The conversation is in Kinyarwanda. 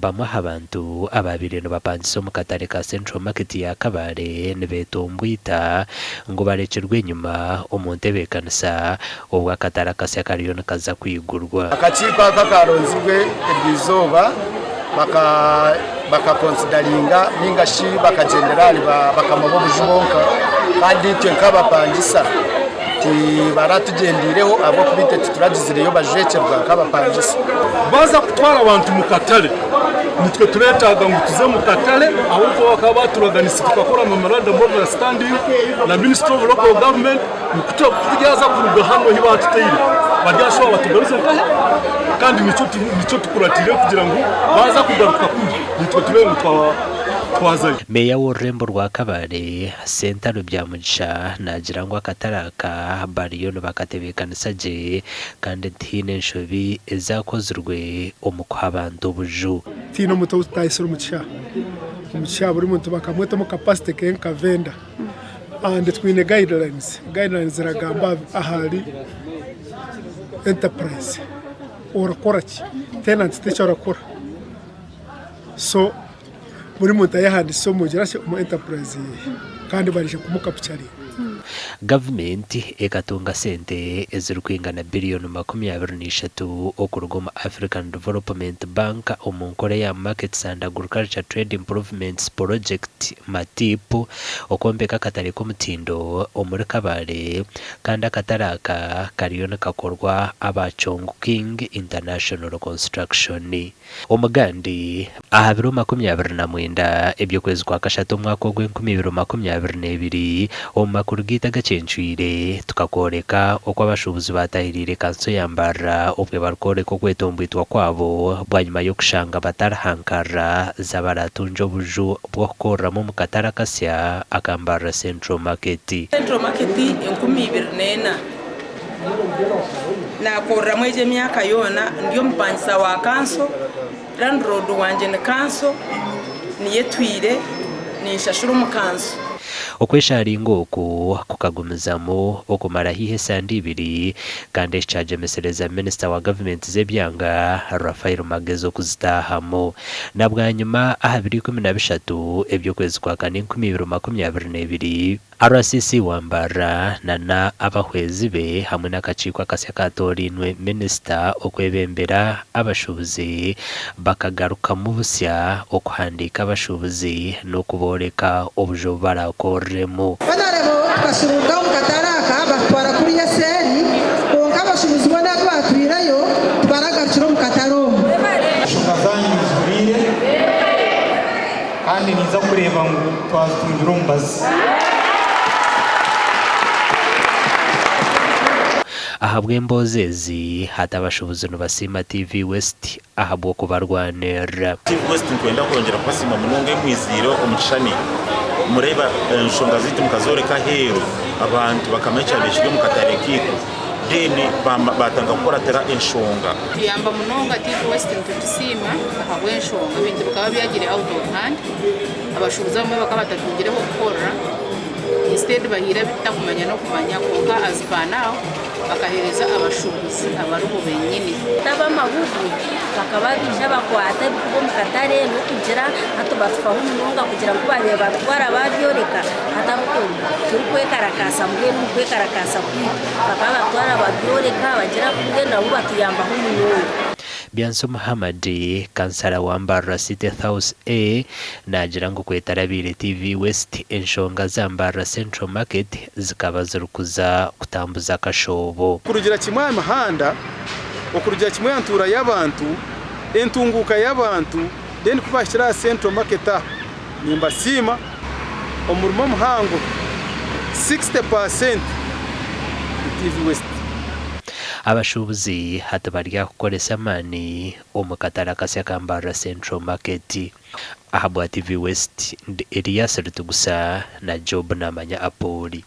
bamwe abantu ababiri bapangise mu katare ka Central Market ya Kabale nibetomboita ngo barekerwe inyuma omuntebeekanisa ubwo akatara kasya kariyona kaza kwigurwa akakiiko akakaronzibwe ebizoba baka consideringa ningashi baka generali bakamabo bujibonka kandi twe nk'abapangisa baratugendireho abo kubite tuturagizireyo bajecerwa nk'abapangisa baza kutwara abantu mu katale nitwe turetaga ngo tuze mu katale ahubwo bakaba turaganisa tukakora memorandum of understanding na Ministry of Local Government kutugyaza kuruga hano hibatuteyire baryashobora batugaruze kahe kandi nico tukuratire kugira ngo baza kugaruka kuri nitwe turebe twazaye Meya w'ururembo rwa Kabale Central Byamugisha nagira ngo akataraka bariyo bakatebeekanisa je kandi tine nshobi ezakozurwe omukwabantu buju tino muto utayisura umucisha buri muntu bakamweta mu capacity kenka venda and twine guidelines ragamba ahali enterprise orakora ki tenants teacher orakora so muri muntu yahandise mu girashe mu enterprise kandi barije kumukapucari Government ekatunga sente ezirkwingana billion 23 okurugoma African Development Bank omunkore ya Markets and Agriculture Trade Improvements Project matipu okombeka katari komutindo omuri Kabale kandi akataraka kariyona kakorwa abachongo King International Construction omugandi ahabiro 29 ebyo kwezi kwa kashatu mwaka ogw'2022 omakuru AGACENCWIRE tukakoreka okwa Abashuubuzi batahirire kanso yambara obwe barkoreka okwetomboitwa kwabo bwanyuma yo kushanga batarahankara zabaratunjo buju bwo kukoramo mu katara kasya akambara Central Market 2024 nakoramo eje myaka yona ndiyo mpangisa wa kanso landlord wanje ne kanso niye twire nishashura mu kanso okweshari ngoku kukagumizamo okumara hihe sandi ibiri kandi charge mesereza minister wa government zebyanga Rafael Magezo kuzitahamo nabwanyuma ahabiri 13 ebyo kwezi kwa kane 2022 RCC wambara nana abahwezi be hamwe n'akacikwa kasya katorinwe minister okwebembera abashubuzi bakagaruka mu busya okuhandika abashubuzi no kuboreka obujo barakoremo banarebo basuruka mu kataraka batwara kuri yeseri konka abashubuzi bona batwirayo baragaciro mu kataromo shukazanyu zurire kandi niza kureba ngo twazundura umbazi ahabw'embozezi hata Abashuubuzi basima TV West ahabw'okubarwanira TV West nkwenda kongera kwasima munonge mwiziro omuchani mureba nshonga zitu mukazoreka hero abantu bakamecha bishwe mukatare kiko deni batanga gukora tera enshonga yamba munonga TV West ntutisima ahabwe enshonga ibintu bikaba byagire out of hand Abashuubuzi bamwe bakaba batatungireho gukora instead bahira bitakumanya no kumanya konka azpanao bakahereza Abashuubuzi abarubo benyine tabamahugu bakababisha bakwata kubo mukatare no kugira hato batfaho munonga kugira ngo bane batwara babyoreka hatarukumva turi kwekarakasa mbwe kwekarakasa bakaba batwara babyoreka bagira kugenda ubu batuyambaho munonga Bianso Muhammad kansara wambara City House A nagira ngo kwetarabire TV West enshonga zambara Central Market zikaba zirukuza kutambuza kashobo kurugira kimwe amahanda okurugira kimwe antura y'abantu entunguka y'abantu then kubashira Central Market nimba sima omurimo muhango 60% TV West Abashuubuzi hatabarya kukolesa mani omukatara kasya kambara Central Market ahabwa TV West Elias Rutugusa na Job namanya Apoli.